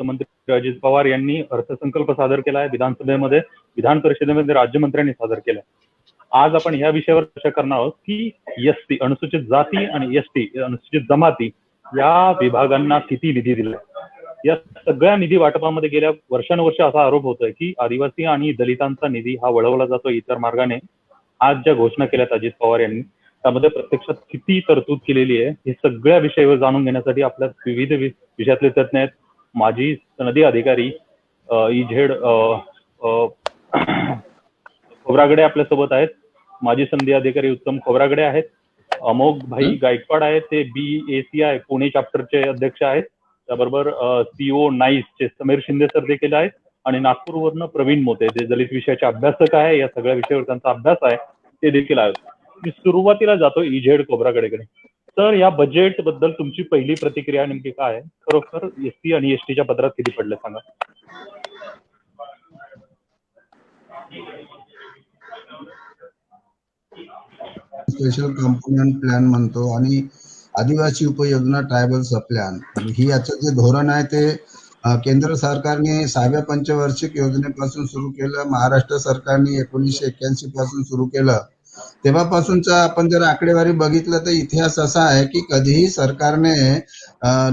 मंत्री अजित पवार यांनी अर्थसंकल्प सादर केला आहे. विधानसभेमध्ये, विधान परिषदेमध्ये राज्यमंत्र्यांनी सादर केला. आज आपण या विषयावर चर्चा करणार आहोत की एसटी, अनुसूचित जाती आणि एसटी, अनुसूचित जमाती या विभागांना किती निधी दिला. या सगळ्या निधी वाटपामध्ये गेल्या वर्षानुवर्ष असा आरोप होतोय की आदिवासी आणि दलितांचा निधी हा वळवला जातो इतर मार्गाने. आज ज्या घोषणा केल्यात अजित पवार यांनी, त्यामध्ये प्रत्यक्षात किती तरतूद केलेली आहे हे सगळ्या विषयावर जाणून घेण्यासाठी आपल्या विविध विषयातले तज्ज्ञ आहेत. माजी सनदी अधिकारी इझेड खोब्रागडे आपल्यासोबत आहेत. माजी सनदी अधिकारी उत्तम खोब्रागडे आहेत. अमोघ भाई गायकवाड आहेत, ते BACI पुणे चॅप्टरचे अध्यक्ष आहेत. त्याबरोबर CO नाईसचे समीर शिंदे सर देखील आहेत आणि नागपूरवरनं प्रवीण मोते, जे दलित विषयाचे अभ्यासक आहे, या सगळ्या विषयावर त्यांचा अभ्यास आहे, ते देखील आहेत. मी सुरुवातीला जातो इझेड खोब्रागडेकडे. तर या बजेट बद्दल तुमची पहिली प्रतिक्रिया नेमकी काय आहे? खरोखर एसटी आणि एसटीच्या पदरात किती पडले सांगा. स्पेशल कंपोनेंट प्लॅन म्हणतो आणि आदिवासी उपयोजना ट्रायबल सब प्लॅन, ही याचं जे धोरण आहे ते केंद्र सरकारने 6व्या पंचवार्षिक योजनेपासून सुरू केलं. महाराष्ट्र सरकारने 1981 पासून सुरू केलं. तेव्हापासूनचा आपण जर आकडेवारी बघितलं तर इतिहास असा आहे की कधीही सरकारने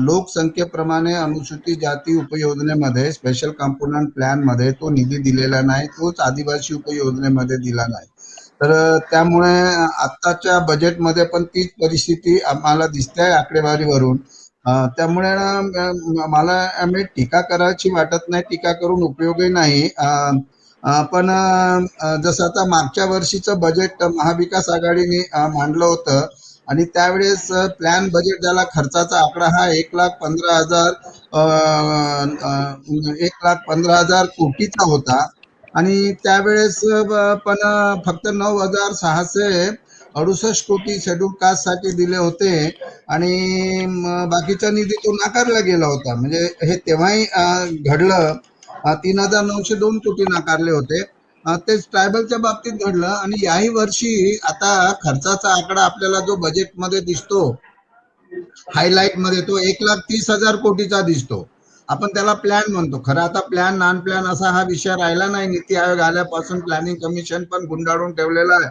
लोकसंख्येप्रमाणे अनुसूचित जाती उपयोजनेमध्ये स्पेशल कंपोनेंट प्लॅन मध्ये तो निधी दिलेला नाही, तोच आदिवासी उपयोजनेमध्ये दिला नाही. तर त्यामुळे आत्ताच्या बजेटमध्ये पण तीच परिस्थिती आम्हाला दिसते आहे आकडेवारीवरून. त्यामुळे मला टीका करायची वाटत नाही, टीका करून उपयोगही नाही. पण जसं आता मागच्या वर्षीचं बजेट महाविकास आघाडीने मांडलं होतं आणि त्यावेळेस प्लॅन बजेट झाला, खर्चाचा आकडा हा 1,15,000 कोटीचा होता आणि त्यावेळेस पण फक्त 9,668 कोटी शेड्यूल कास्ट साठी दिले होते आणि बाकीचा निधी तो नाकारला गेला होता. म्हणजे हे तेव्हाही घडलं. 3,902 कोटी नाकारले होते. तेच ट्रायबलच्या बाबतीत घडलं आणि याही वर्षी आता खर्चाचा आकडा आपल्याला जो बजेटमध्ये दिसतो हायलाइट मध्ये, तो 1,30,000 कोटीचा दिसतो. आपण त्याला प्लॅन म्हणतो. खरं आता प्लॅन नॉन प्लॅन असा हा विषय राहिला नाही. नीती आयोग आल्यापासून प्लॅनिंग कमिशन पण गुंडाळून ठेवलेला आहे,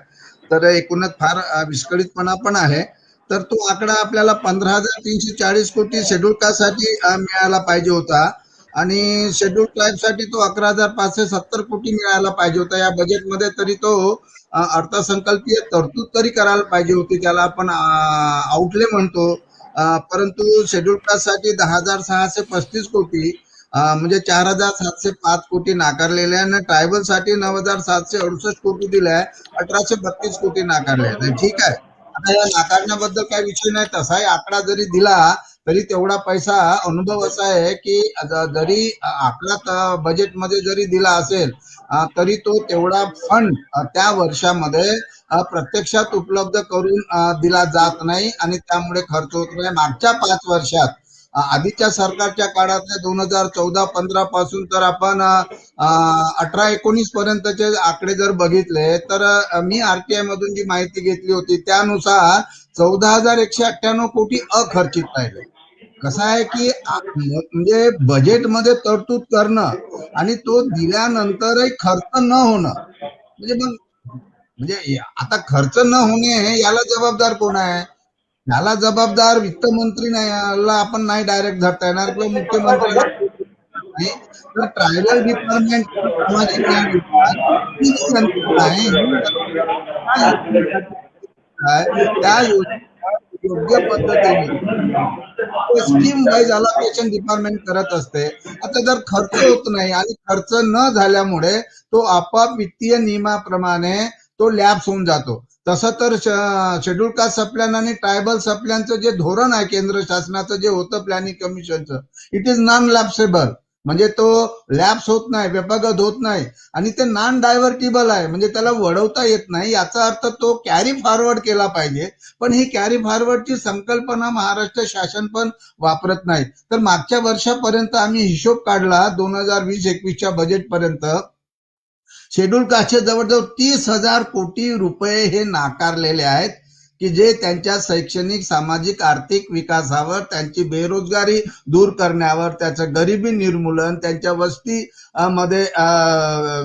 तर एकूणच फार विस्कळीतपणा पण आहे. तर तो आकडा आपल्याला 15,340 कोटी शेड्यूल कास्ट साठी मिळायला पाहिजे होता आणि शेड्यूल ट्राईब साठी तो 11,570 कोटी मिळायला पाहिजे होता या बजेटमध्ये. तरी तो अर्थसंकल्पीय तरतूद तरी करायला पाहिजे होती, त्याला आपण आउटले म्हणतो. परंतु शेड्यूल कास्ट साठी 10,635 कोटी, म्हणजे 4,705 कोटी नाकारलेले आहे आणि ट्रायबल साठी 9,768 कोटी दिले आहे, 1,832 कोटी नाकारले आहेत. ठीक आहे, आता या नाकारण्याबद्दल काही विषय नाही. तसाही आकडा जरी दिला तरी तेवढा पैसा, अनुभव असा आहे की जरी आकडा बजेटमध्ये जरी दिला असेल तरी तो तेवढा फंड त्या वर्षामध्ये प्रत्यक्षात उपलब्ध करून दिला जात नाही आणि त्यामुळे खर्च होत नाही. मागच्या 5 वर्षात आधीच्या सरकारच्या काळातले 2014-15 पासून तर आपण 18-19 पर्यंतचे आकडे जर बघितले तर मी RTI मधून जी माहिती घेतली होती त्यानुसार 14,198 कोटी अखर्चित राहिले. कसं आहे की म्हणजे बजेटमध्ये तरतूद करणं आणि तो दिल्यानंतरही खर्च न होणं, म्हणजे आता खर्च न होणे याला जबाबदार कोण आहे? याला जबाबदार वित्तमंत्री नाही, आपण नाही डायरेक्ट धरता येणार किंवा मुख्यमंत्री नाही. तर ट्रायबल डिपार्टमेंट, सामाजिक न्याय विभाग ही जी यंत्रणा आहे त्या योग्य पद्धतीने स्कीम वाईज अलोकेशन डिपार्टमेंट करत असते. आता जर खर्च होत नाही आणि खर्च न झाल्यामुळे तो आपोआप वित्तीय नियमाप्रमाणे तो लॅप्स होऊन जातो. तसं तर शेड्यूल कास्ट सप्लॅन आणि ट्रायबल सप्लॅनचं जे धोरण आहे केंद्र शासनाचं जे होतं प्लॅनिंग कमिशनचं, इट इज नॉन लॅप्सेबल. म्हणजे तो लॅप्स होत नाही, व्यपगत होत नाही आणि ते नॉन डायव्हर्टिबल आहे, म्हणजे त्याला वळवता येत नाही. याचा अर्थ तो कॅरी फॉरवर्ड केला पाहिजे, पण ही कॅरी फॉरवर्डची संकल्पना महाराष्ट्र शासन पण वापरत नाही. तर मागच्या वर्षापर्यंत आम्ही हिशोब काढला 2020-21च्या बजेटपर्यंत शेड्यूल कास्टचे जवळजवळ 30,000 कोटी रुपये हे नाकारलेले आहेत. की जे त्यांच्या शैक्षणिक, सामाजिक, आर्थिक विकासावर, त्यांची बेरोजगारी दूर करण्यावर, त्याचं गरिबी निर्मूलन, त्यांच्या वस्ती मध्ये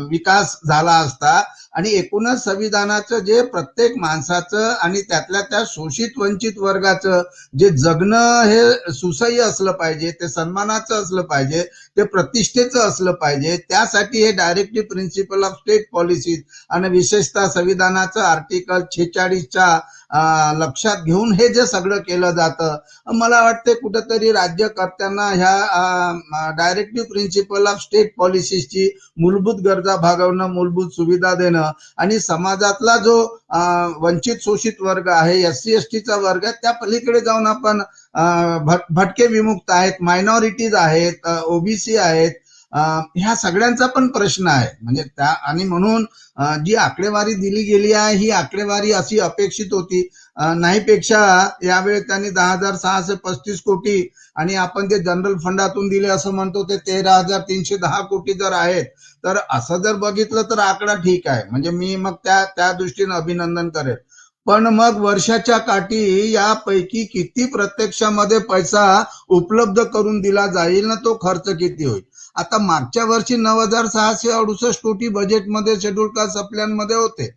विकास झाला असता आणि एकूणच संविधानाचं जे प्रत्येक माणसाचं आणि त्यातल्या त्या शोषित वंचित वर्गाचं जे जगणं हे सुसह्य असलं पाहिजे, ते सन्मानाचं असलं पाहिजे, ते प्रतिष्ठेचं असलं पाहिजे. त्यासाठी हे directive principle of state policies आणि विशेषतः संविधानाचं आर्टिकल 46च्या लक्षात घेऊन हे जे सगळं केलं जातं, मला वाटते कुठंतरी राज्यकर्त्यांना ह्या डायरेक्टिव्ह प्रिन्सिपल ऑफ स्टेट पॉलिसीची मूलभूत गरजा भागवणं, मूलभूत सुविधा देणं आणि समाजातला जो वंचित शोषित वर्ग आहे, SC STचा वर्ग आहे, त्या पलीकडे जाऊन आपण भटके विमुक्त आहेत, मायनॉरिटीज आहेत, OBC आहेत, ह्या सगळ्यांचा पण प्रश्न आहे. म्हणजे त्या आणि म्हणून जी आकडेवारी दिली गेली आहे ही आकडेवारी अशी अपेक्षित होती. नाहीपेक्षा यावेळी त्यांनी 10,635 कोटी आणि आपण ते जनरल फंडातून दिले असं म्हणतो ते 13,310 कोटी जर आहेत, तर असं जर बघितलं तर आकडा ठीक आहे. म्हणजे मी मग त्या दृष्टीने अभिनंदन करेल. पण मग वर्षाच्या काठी यापैकी किती प्रत्यक्षामध्ये पैसा उपलब्ध करून दिला जाईल ना, तो खर्च किती होईल. आता मागच्या वर्षी 9,668 कोटी बजेटमध्ये शेड्यूल कास्ट सप्लायमध्ये होते.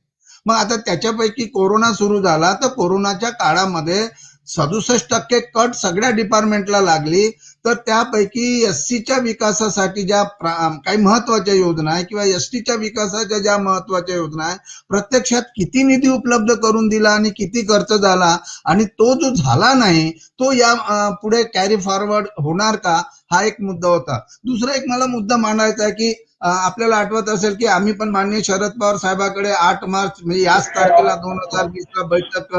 मग आता त्याच्यापैकी कोरोना सुरू झाला तर कोरोनाच्या काळामध्ये 67% कट सगळ्या डिपार्टमेंटला लागली. तर त्यापैकी SCच्या विकासासाठी ज्या काही महत्वाच्या योजना आहे किंवा STच्या विकासाच्या ज्या महत्वाच्या योजना आहे, प्रत्यक्षात किती निधी उपलब्ध करून दिला आणि किती खर्च झाला आणि तो जो झाला नाही तो या पुढे कॅरी फॉरवर्ड होणार का, हा एक मुद्दा होता. दुसरा एक मला मुद्दा मांडायचा आहे की आपल्याला आठवत असेल की आम्ही पण माननीय शरद पवार साहेबांकडे 8 मार्च म्हणजे याच तारखेला 2020ला बैठक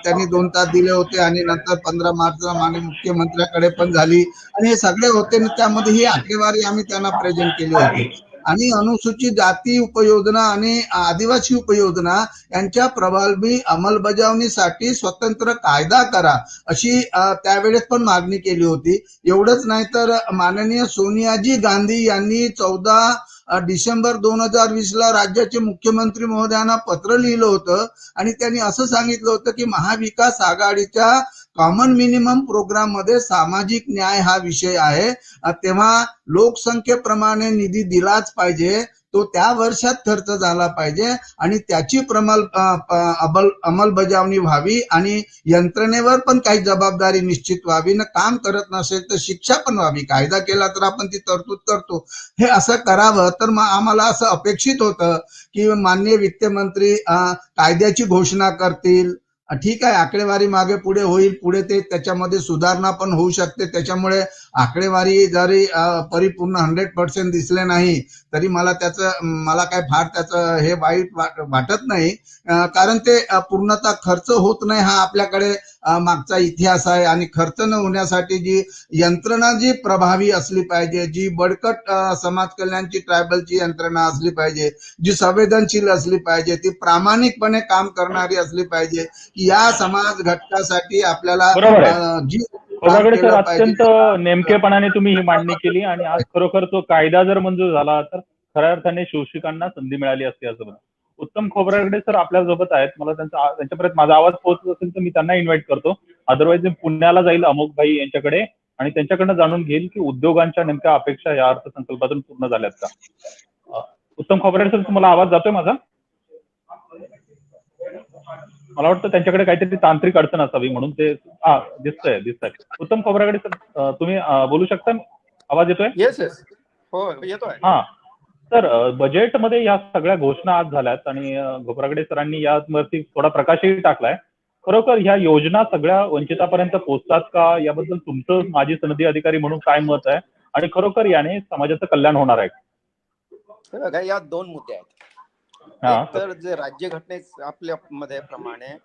त्यांनी 2 तास दिले होते आणि नंतर 15 मार्चला माननीय मुख्यमंत्र्यांकडे पण झाली आणि हे सगळे होते आणि त्यामध्ये ही आकडेवारी आम्ही त्यांना प्रेझेंट केली होती. आणि अनुसूचित जाती उपयोजना आणि आदिवासी उपयोजना यांच्या प्रभावी अंमलबजावणीसाठी स्वतंत्र कायदा करा अशी त्यावेळेस पण मागणी केली होती. एवढंच नाही तर माननीय सोनियाजी गांधी यांनी 14 डिसेंबर 2020ला राज्याचे मुख्यमंत्री महोदयांना पत्र लिहिलं होतं आणि त्यांनी असं सांगितलं होतं की महाविकास आघाडीच्या कॉमन मिनिमम प्रोग्राम मध्ये सामाजिक न्याय हा विषय आहे, तेव्हा लोकसंख्येप्रमाणे निधी दिलाच पाहिजे, तो त्या वर्षात खर्च झाला पाहिजे आणि त्याची अंमलबजावणी व्हावी आणि यंत्रणेवर पण काही जबाबदारी निश्चित व्हावी. न काम करत नसेल तर शिक्षा पण व्हावी. कायदा केला तर आपण ती तरतूद करतो, हे असं करावं. तर मग आम्हाला असं अपेक्षित होतं की माननीय वित्तमंत्री कायद्याची घोषणा करतील. ठीक आहे, आकडेवारी मागे पुढे होईल, पुढे ते त्याच्यामध्ये सुधारणा पण होऊ शकते. त्याच्यामुळे आकडेवारी जरी परिपूर्ण 100% दिसले नाही तरी मला काय फार त्याचं हे वाईट वाटत नाही, कारण ते पूर्णतः खर्च होत नाही हा आपल्याकडे मागचा इतिहास आहे. आणि खर्च न होण्यासाठी जी यंत्रणा जी प्रभावी असली पाहिजे, जी बडकट समाज कल्याणची ट्रायबलची यंत्रणा असली पाहिजे, जी संवेदनशील असली पाहिजे, ती प्रामाणिकपणे काम करणारी असली पाहिजे, की या समाज घटकासाठी आपल्याला बरोबर आहे जी काम खोब्रागडे सर, केलं पाहिजे. अत्यंत नेमकेपणाने तुम्ही ही मांडणी केली आणि आज खरोखर तो कायदा जर मंजूर झाला तर खऱ्या अर्थाने शोषिकांना संधी मिळाली असते असं म्हणा. उत्तम खोब्रागडे सर आपल्या सोबत आहेत. मला त्यांच्यापर्यंत माझा आवाज पोहोचत असेल तर मी त्यांना इन्व्हाइट करतो. अदरवाईज मी पुण्याला जाईल अमोक भाई यांच्याकडे आणि त्यांच्याकडनं जाणून घेईल की उद्योगांच्या नेमक्या अपेक्षा या अर्थसंकल्पातून पूर्ण झाल्यात का. उत्तम खोब्रागडे सर, तुम्हाला आवाज जातोय माझा? मला वाटतं त्यांच्याकडे काहीतरी तांत्रिक अडचण असावी म्हणून ते दिसतंय. उत्तम खोब्रागडे सर, तुम्ही बोलू शकता? आवाज येतोय? येस येस, हो येतोय. हा सर, बजेटमध्ये या सगळ्या घोषणा आज झाल्यात आणि खोब्रागडे सरांनी यावरती थोडा प्रकाशही टाकलाय. खरोखर ह्या योजना सगळ्या वंचितापर्यंत पोहोचतात का, याबद्दल तुमचं माजी सनदी अधिकारी म्हणून काय मत आहे आणि खरोखर याने समाजाचं कल्याण होणार आहे? बघा, या 2 मुद्दे आहेत. एक तर जे राज्यघटनेत आपल्या मध्ये प्रमाणे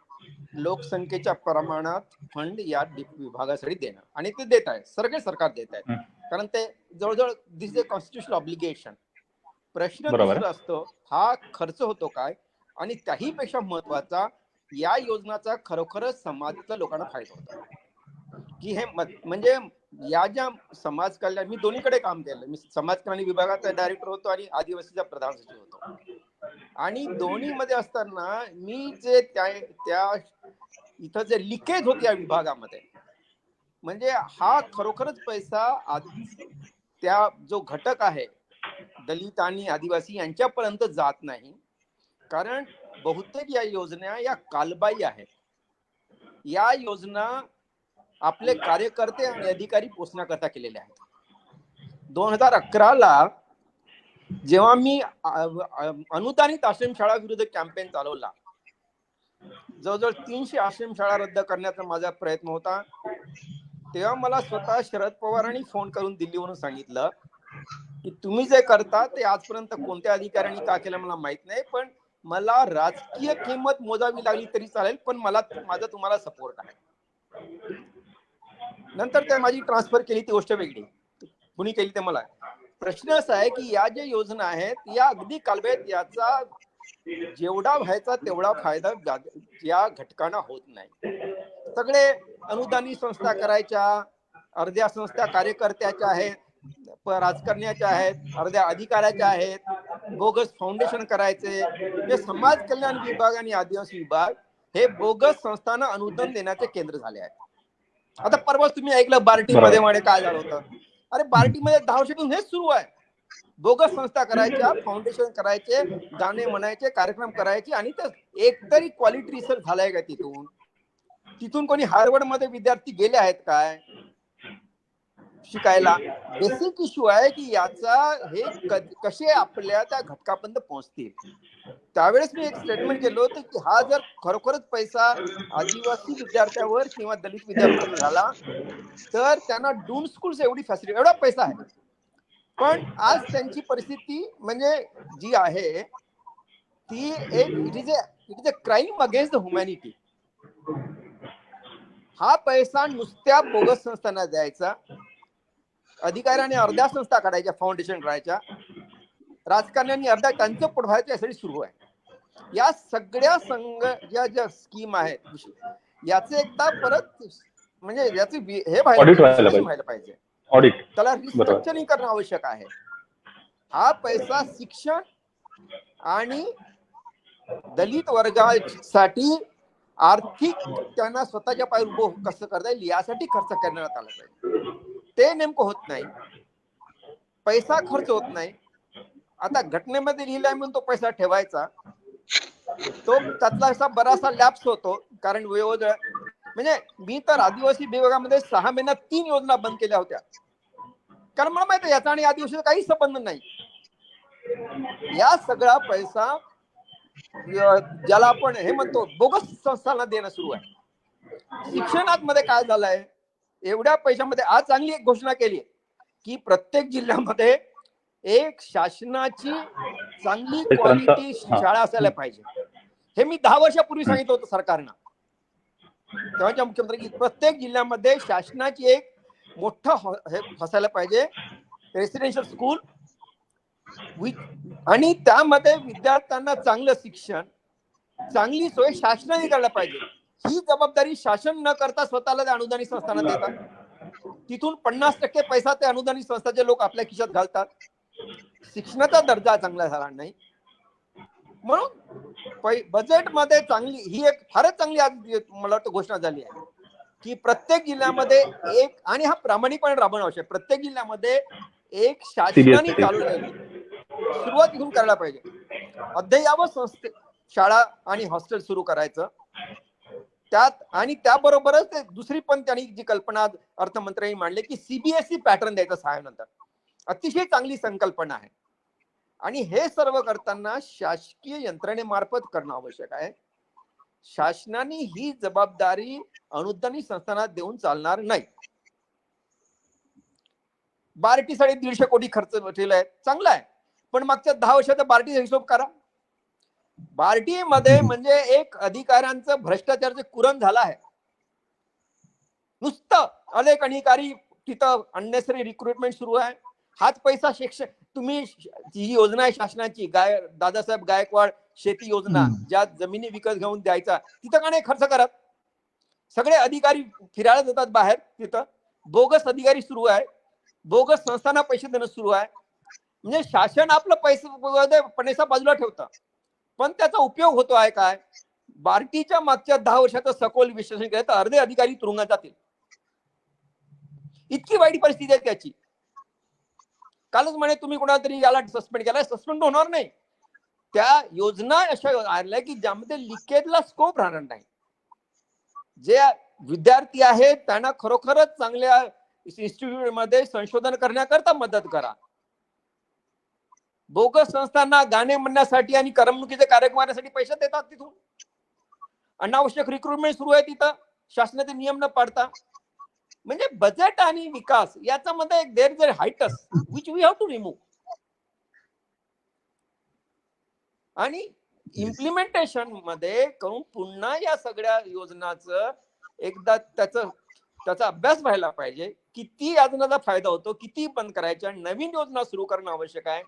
लोकसंख्येच्या प्रमाणात फंड या विभागासाठी देणं आणि ते देत आहे, सगळे सरकार देत आहेत, कारण ते जवळजवळ दिस इज अ कॉन्स्टिट्यूशनल ऑब्लिगेशन. प्रश्न दुसरा असतो, हा खर्च होतो काय, आणि त्याही पेक्षा महत्वाचा या योजनाचा खरोखरच समाजातल्या लोकांना फायदा होतो की हे म्हणजे या ज्या समाज कल्याण, मी दोन्हीकडे काम केलं. मी समाज कल्याण विभागाचा डायरेक्टर होतो आणि आदिवासीचा प्रधान सचिव होतो आणि दोन्ही मध्ये असताना मी जे त्या इथं जे लिकेज होते या विभागामध्ये, म्हणजे हा खरोखरच पैसा त्या जो घटक आहे दलित आणि आदिवासी यांच्यापर्यंत जात नाही. कारण बहुतेक या योजना या कालबाई आहेत. या योजना आपले कार्यकर्ते आणि अधिकारी पोचण्याकरता केलेल्या आहेत. 2011ला जेव्हा मी अनुदानित आश्रमशाळा विरुद्ध कॅम्पेन चालवला, जवळजवळ 300 आश्रमशाळा रद्द करण्याचा माझा प्रयत्न होता, तेव्हा मला स्वतः शरद पवारांनी फोन करून दिल्लीवरून सांगितलं की तुम्ही जे करता ते आजपर्यंत कोणत्या अधिकाऱ्यांनी का केलं मला माहित नाही, पण मला राजकीय किंमत मोजावी लागली तरी चालेल, पण माझा तुम्हाला सपोर्ट आहे. नंतर त्या माझी ट्रान्सफर केली ती गोष्ट वेगळी, कुणी केली ते मला. प्रश्न असा आहे की या ज्या योजना आहेत या अगदी कालबाह्य, याचा जेवढा व्हायचा तेवढा फायदा या घटकांना होत नाही. सगळे अनुदानित संस्था करायच्या, अर्ध्या संस्था कार्यकर्त्याच्या आहेत, राजकारण्याच्या आहेत, अर्ध्या अधिकाऱ्याच्या आहेत, बोगस फाउंडेशन करायचे. हे समाज कल्याण विभाग आणि आदिवासी विभाग हे बोगस संस्थांना अनुदान देण्याचे केंद्र झाले आहेत. आता परवाच तुम्ही ऐकलं बार्टीमध्ये म्हणे काय झालं होतं. अरे बार्टीमध्ये 10 वर्षापासून हेच सुरू आहे. बोगस संस्था करायच्या, फाउंडेशन करायचे, गाणे म्हणायचे, कार्यक्रम करायचे, आणि ते एकतरी क्वालिटी रिसर्च झालाय का तिथून कोणी हार्वर्ड मध्ये विद्यार्थी गेले आहेत काय शिकायला? बेसिक इश्यू आहे की याचा हे कसे आपल्या त्या घटकापर्यंत पोहोचतील. त्यावेळेस मी एक स्टेटमेंट केलं होतं की हा जर खरोखरच पैसा आदिवासी विद्यार्थ्यावर किंवा दलित विद्यार्थ्यांवर झाला तर त्यांना डून स्कूल्स एवढी फॅसिलिटी, एवढा पैसा आहे, पण आज त्यांची परिस्थिती म्हणजे जी आहे ती एक it is a crime against the humanity. हा पैसा नुसत्या बोगस संस्थांना द्यायचा, अधिकाऱ्याने अर्ध्या संस्था काढायच्या, फाउंडेशन करायच्या, राजकारण्यांनी अर्ध्या त्यांचं पोट व्हायचं, यासाठी सुरू आहे. या सगळ्या ज्या स्कीम आहेत याचे एकदा परत म्हणजे याचे हे व्हायला पाहिजे, ऑडिट, त्याला रिस्ट्रक्चरिंग करणं आवश्यक आहे. हा पैसा शिक्षण आणि दलित वर्गासाठी आर्थिक त्यांना स्वतःच्या पायावर उभं कसं करता येईल यासाठी खर्च करण्यात आला पाहिजे. ते नेमकं होत नाही, पैसा खर्च होत नाही. आता घटनेमध्ये लिहिलाय म्हणून तो पैसा ठेवायचा, तो त्यातला असा बराचसा लॅप्स होतो. कारण म्हणजे मी तर आदिवासी विभागामध्ये 6 महिन्यात 3 योजना बंद केल्या होत्या, कारण मला माहिती आहे याचा आणि आदिवासीचा काही संबंध नाही. या सगळा पैसा ज्याला आपण हे म्हणतो बोगस संस्थांना देणं सुरू आहे. शिक्षणात मध्ये काय झालंय, एवढ्या पैशामध्ये आज चांगली एक घोषणा केली की प्रत्येक जिल्ह्यामध्ये एक शासनाची चांगली क्वालिटी शाळा असायला पाहिजे. हे मी 10 वर्षापूर्वी सांगितलं होतं सरकारनं, तेव्हाच्या मुख्यमंत्री, की प्रत्येक जिल्ह्यामध्ये शासनाची एक मोठं हे असायला पाहिजे रेसिडेन्शियल स्कूल, आणि त्यामध्ये विद्यार्थ्यांना चांगलं शिक्षण, चांगली सोय शासनाने करायला पाहिजे. ही जबाबदारी शासन न करता स्वतःला त्या अनुदानित संस्थांना देतात. तिथून 50% पैसा ते अनुदानित संस्थाचे लोक आपल्या खिशात घालतात. शिक्षणाचा दर्जा चांगला झाला नाही, म्हणून बजेटमध्ये चांगली ही एक फारच चांगली आज मला वाटतं घोषणा झाली आहे की प्रत्येक जिल्ह्यामध्ये एक, आणि हा प्रामाणिकपणे राबवणं आवश्यक, प्रत्येक जिल्ह्यामध्ये एक शासनाने चालवलेली सुरुवात इथून करायला पाहिजे. अद्ययावत संस्थे शाळा आणि हॉस्टेल सुरू करायचं त्यात, आणि त्याबरोबरच दुसरी पण त्यांनी जी कल्पना अर्थमंत्र्यांनी मांडली की सीबीएसई पॅटर्न द्यायचं सहाय्यानंतर, अतिशय चांगली संकल्पना आहे. आणि हे सर्व करताना शासकीय यंत्रणेमार्फत करणं आवश्यक आहे. शासनाने ही जबाबदारी अनुदानित संस्थांना देऊन चालणार नाही. बार्टीसाठी 150 कोटी खर्च केलाय, चांगला आहे, पण मागच्या 10 वर्षाचा बार्टीचा हिशोब करा. बार्टी मध्ये म्हणजे एक अधिकाऱ्यांचं भ्रष्टाचारचं कुरण झालं आहे. नुसतं अनेक अधिकारी तिथं अननेसरी रिक्रुटमेंट सुरू आहे. हाच पैसा शिक्षण, तुम्ही जी योजना आहे शासनाची दादासाहेब गायकवाड शेती योजना, ज्या जमिनी विकत घेऊन द्यायचा, तिथं का नाही खर्च करत? सगळे अधिकारी फिरायला जातात बाहेर, तिथं बोगस अधिकारी सुरू आहे, बोगस संस्थांना पैसे देणं सुरू आहे. म्हणजे शासन आपलं पैसा बाजूला ठेवतं, पण त्याचा उपयोग होतो आहे काय? बार्टीच्या मागच्या 10 वर्षाचं सखोल विश्लेषण केलं तर अर्धे अधिकारी तुरुंगात जातील. इतकी वाईट परिस्थिती आहे त्याची. कालच म्हणे तुम्ही कोणाला तरी याला सस्पेंड केलाय, सस्पेंड होणार नाही. त्या योजना अशा आल्या की ज्यामध्ये लिकेजला स्कोप राहणार नाही. जे विद्यार्थी आहेत त्यांना खरोखरच चांगल्या इन्स्टिट्यूट मध्ये संशोधन करण्याकरता मदत करा. बोगस संस्थांना गाणे म्हणण्यासाठी आणि करमणुकीचे कार्यक्रमासाठी पैसे देतात तिथून. अनावश्यक रिक्रुटमेंट सुरू आहे तिथं शासनाचे नियम न पाडता. म्हणजे बजेट आणि विकास याच्यामध्ये एक there is a hiatus which we have to remove. आणि इम्प्लिमेंटेशन मध्ये करून पुन्हा या सगळ्या योजनांचं एकदा त्याचा अभ्यास व्हायला पाहिजे. किती योजनांचा फायदा होतो, किती बंद करायच्या, नवीन योजना सुरू करणं आवश्यक आहे.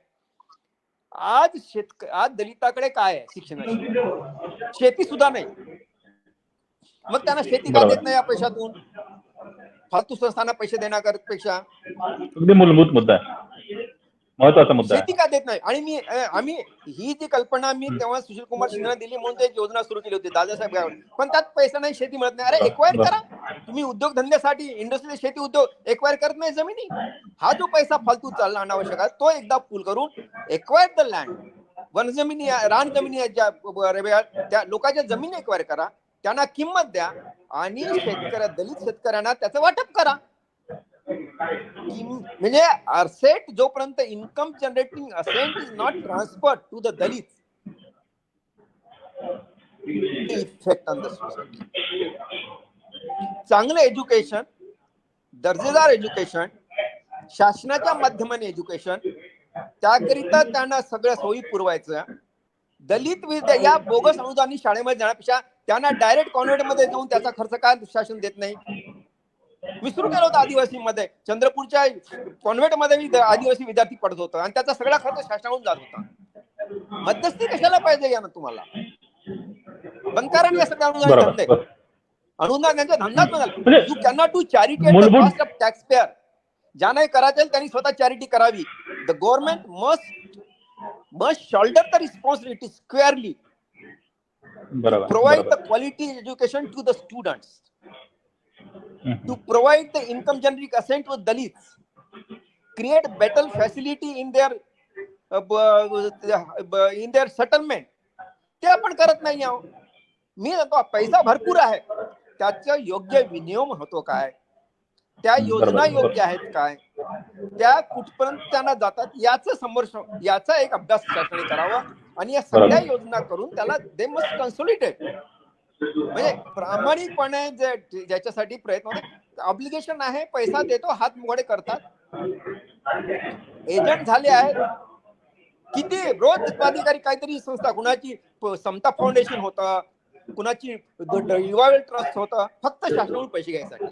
आज दलिताकडे काय आहे शिक्षणाची? शेती सुद्धा नाही. मग त्यांना शेती का देत नाही या पैशातून? फालतू संस्थांना पैसे देण्यापेक्षा अगदी मूलभूत मुद्दा आहे, महत्वाचा मुद्दा आहे. शेती का देत नाही? आणि आम्ही ही जी कल्पना मी तेव्हा सुशील कुमार शिंदे दिली म्हणून एक योजना सुरू केली होती दादासाहेब गावडे. पण त्यात पैसा नाही, शेती मिळत नाही. अरे एक्वायर करा तुम्ही. उद्योगधंद्यासाठी इंडस्ट्रियल शेती उद्योग एक्वायर करत नाही जमिनी. हा जो पैसा फालतू चालला अनावश्यक आहे तो एकदा पूल करून एक्वायर द लँड. वन जमिनी, रान जमिनी त्या लोकांच्या जमिनी एक्वायर करा, त्यांना किंमत द्या आणि दलित शेतकऱ्यांना त्याचं वाटप करा. म्हणजे असेट जोपर्यंत income generating asset is not transferred to the Dalit, effect on the society. चांगलं एज्युकेशन, दर्जेदार एज्युकेशन, शासनाच्या माध्यमाने एज्युकेशन, त्याकरिता त्यांना सगळ्या सोयी पुरवायचं. दलित या बोगस अनुदानी शाळेमध्ये जाण्यापेक्षा त्यांना डायरेक्ट कॉन्व्हेंट मध्ये जाऊन त्याचा खर्च काय शासन देत नाही? मी सुरू केलं होतं आदिवासी मध्ये. चंद्रपूरच्या कॉन्व्हेंट मध्ये आदिवासी विद्यार्थी पडत होतं आणि त्याचा सगळा खर्च शासनाकडून जात होता. मध्यस्थी कशाला पाहिजे या ना तुम्हाला? बंद करा या सगळ्या अनुदान धंदे. अनुदान त्यांचा धंदाच झाला. You cannot do charity at the cost of tax payer. ज्या नाही करायचं त्यांनी स्वतः चॅरिटी करावी. The government must shoulder the responsibility squarely to provide the quality education to the students, to provide the income generating asset to Dalits, create better facility in their settlement. ते आपण करत नाही आहोत. मी म्हणतो पैसा भरपूर आहे, त्याचा योग्य विनियोग होतो काय, त्या योजना योग्य आहेत काय, त्या कुठपर्यंत त्यांना जातात याचा एक अभ्यास शासनाने करावा. आणि या सगळ्या योजना करून त्याला दे मस्ट कन्सोलिडेट. म्हणजे प्रामाणिकपणे ज्याच्यासाठी प्रयत्न होते, ऑब्लिगेशन आहे, पैसा देतो, हात मोकळे करतात, एजंट झाले आहेत. किती रोज अधिकारी काहीतरी संस्था, कुणाची समता फाउंडेशन होतं, कुणाची रिवायवल ट्रस्ट होतं, फक्त शासनाकडून पैसे घ्यायसाठी.